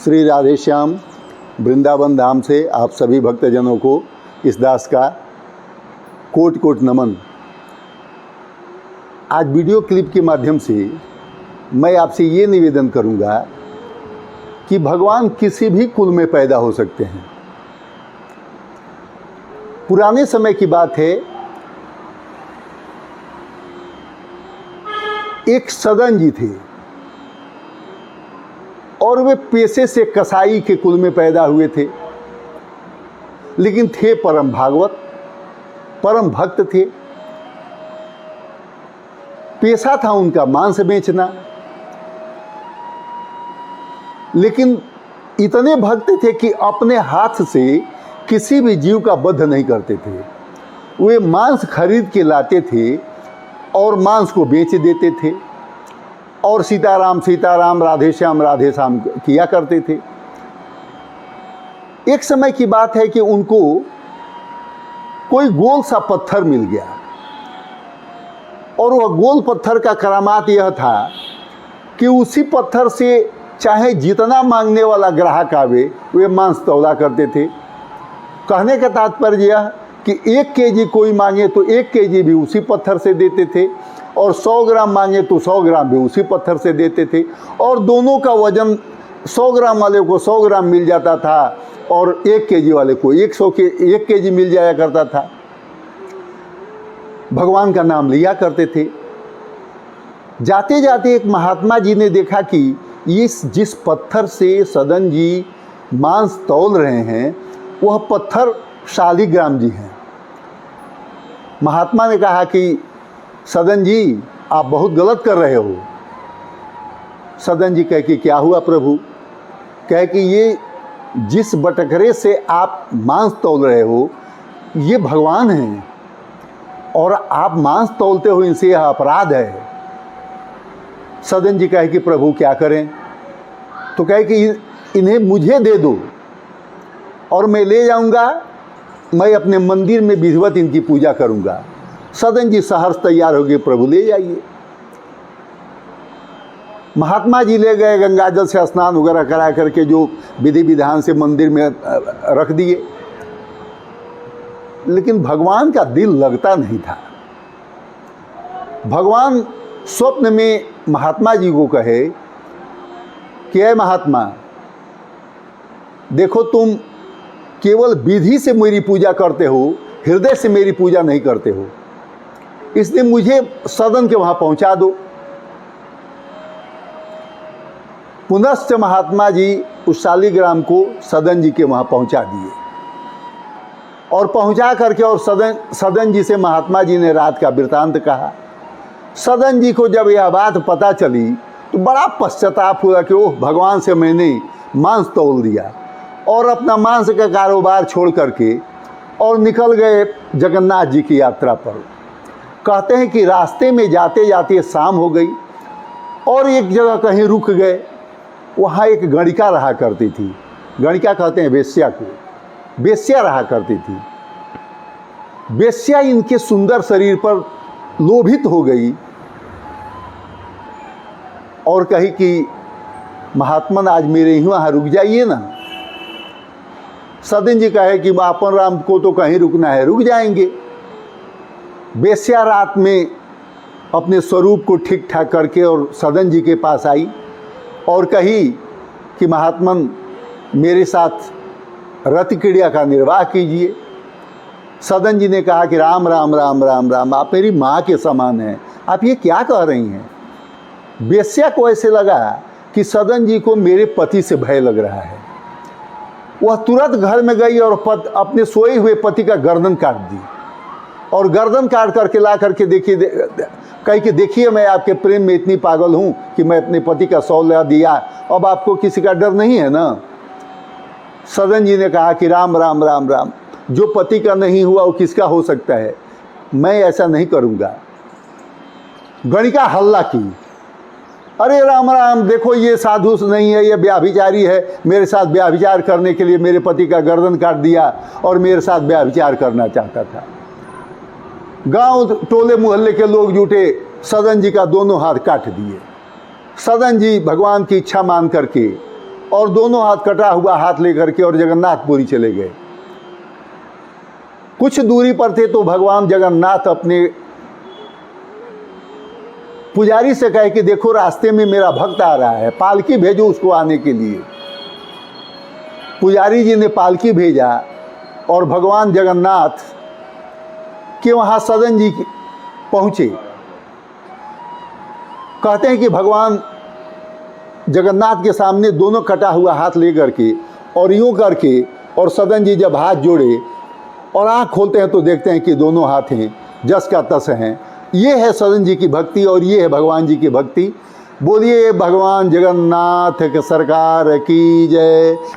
श्री राधे श्याम वृंदावन धाम से आप सभी भक्तजनों को इस दास का कोट कोट नमन। आज वीडियो क्लिप के माध्यम से मैं आपसे ये निवेदन करूंगा कि भगवान किसी भी कुल में पैदा हो सकते हैं। पुराने समय की बात है, एक सदन जी थे और वे पेशे से कसाई के कुल में पैदा हुए थे, लेकिन थे परम भागवत, परम भक्त थे। पेशा था उनका मांस बेचना, लेकिन इतने भक्त थे कि अपने हाथ से किसी भी जीव का वध नहीं करते थे। वे मांस खरीद के लाते थे और मांस को बेच देते थे और सीताराम सीताराम राधे श्याम किया करते थे। एक समय की बात है कि उनको कोई गोल सा पत्थर मिल गया और वह गोल पत्थर का करामात यह था कि उसी पत्थर से चाहे जितना मांगने वाला ग्राहक आवे वे मांस तौला करते थे। कहने का तात्पर्य यह कि 1 केजी कोई मांगे तो 1 केजी भी उसी पत्थर से देते थे और 100 ग्राम मांगे तो 100 ग्राम भी उसी पत्थर से देते थे और दोनों का वजन 100 ग्राम वाले को 100 ग्राम मिल जाता था और 1 केजी वाले को 1 केजी मिल जाया करता था। भगवान का नाम लिया करते थे। जाते जाते एक महात्मा जी ने देखा कि जिस पत्थर से सदन जी मांस तौल रहे हैं वह पत्थर शालिग्राम जी हैं। महात्मा ने कहा कि सदन जी आप बहुत गलत कर रहे हो। सदन जी कहे कि क्या हुआ प्रभु? कहे कि ये जिस बटखरे से आप मांस तौल रहे हो ये भगवान हैं और आप मांस तौलते हो, इनसे यह अपराध है। सदन जी कहे कि प्रभु क्या करें? तो कहे कि इन्हें मुझे दे दो और मैं ले जाऊंगा, मैं अपने मंदिर में विधिवत इनकी पूजा करूंगा। सदन जी सहर्ष तैयार हो गए, प्रभु ले जाइए। महात्मा जी ले गए, गंगा जल से स्नान वगैरह करा करके जो विधि विधान से मंदिर में रख दिए, लेकिन भगवान का दिल लगता नहीं था। भगवान स्वप्न में महात्मा जी को कहे कि ऐ महात्मा, देखो तुम केवल विधि से मेरी पूजा करते हो, हृदय से मेरी पूजा नहीं करते हो, इसलिए मुझे सदन के वहां पहुंचा दो। पुनश्च महात्मा जी उस शालिग्राम को सदन जी के वहां पहुंचा दिए और पहुंचा करके और सदन जी से महात्मा जी ने रात का वृतांत कहा। सदन जी को जब यह बात पता चली तो बड़ा पश्चाताप हुआ कि ओह, भगवान से मैंने मांस तौल दिया, और अपना मांस का कारोबार छोड़ करके और निकल गए जगन्नाथ जी की यात्रा पर। कहते हैं कि रास्ते में जाते जाते शाम हो गई और एक जगह कहीं रुक गए। वहाँ एक गणिका रहा करती थी। गणिका कहते हैं वेश्या को। वेश्या रहा करती थी। वेश्या इनके सुंदर शरीर पर लोभित हो गई और कही कि महात्मन आज मेरे ही वहाँ रुक जाइए ना। सदन जी कहे कि आपन राम को तो कहीं रुकना है, रुक जाएंगे। वेश्या रात में अपने स्वरूप को ठीक ठाक करके और सदन जी के पास आई और कही कि महात्मन मेरे साथ रति क्रिया का निर्वाह कीजिए। सदन जी ने कहा कि राम राम राम राम राम, आप मेरी माँ के समान हैं, आप ये क्या कह रही हैं? वेश्या को ऐसे लगा कि सदन जी को मेरे पति से भय लग रहा है। वह तुरंत घर में गई और अपने सोए हुए पति का गर्दन काट दी और गर्दन काट करके ला करके कही कि देखिए मैं आपके प्रेम में इतनी पागल हूँ कि मैं अपने पति का सौदा दिया, अब आपको किसी का डर नहीं है ना। सदन जी ने कहा कि राम राम राम राम, जो पति का नहीं हुआ वो किसका हो सकता है? मैं ऐसा नहीं करूँगा। गणिका हल्ला की, अरे राम राम, देखो ये साधु नहीं है, ये व्याभिचारी है, मेरे साथ व्याभिचार करने के लिए मेरे पति का गर्दन काट दिया और मेरे साथ व्याभिचार करना चाहता था। गांव टोले मोहल्ले के लोग जुटे, सदन जी का दोनों हाथ काट दिए। सदन जी भगवान की इच्छा मान करके और दोनों हाथ कटा हुआ हाथ लेकर के और जगन्नाथपुरी चले गए। कुछ दूरी पर थे तो भगवान जगन्नाथ अपने पुजारी से कहे कि देखो रास्ते में मेरा भक्त आ रहा है, पालकी भेजो उसको आने के लिए। पुजारी जी ने पालकी भेजा और भगवान जगन्नाथ के वहाँ सदन जी पहुँचे। कहते हैं कि भगवान जगन्नाथ के सामने दोनों कटा हुआ हाथ ले करके और यूँ करके, और सदन जी जब हाथ जोड़े और आँख खोलते हैं तो देखते हैं कि दोनों हाथ हैं जस का तस हैं। ये है सदन जी की भक्ति और ये है भगवान जी की भक्ति। बोलिए भगवान जगन्नाथ के सरकार की जय।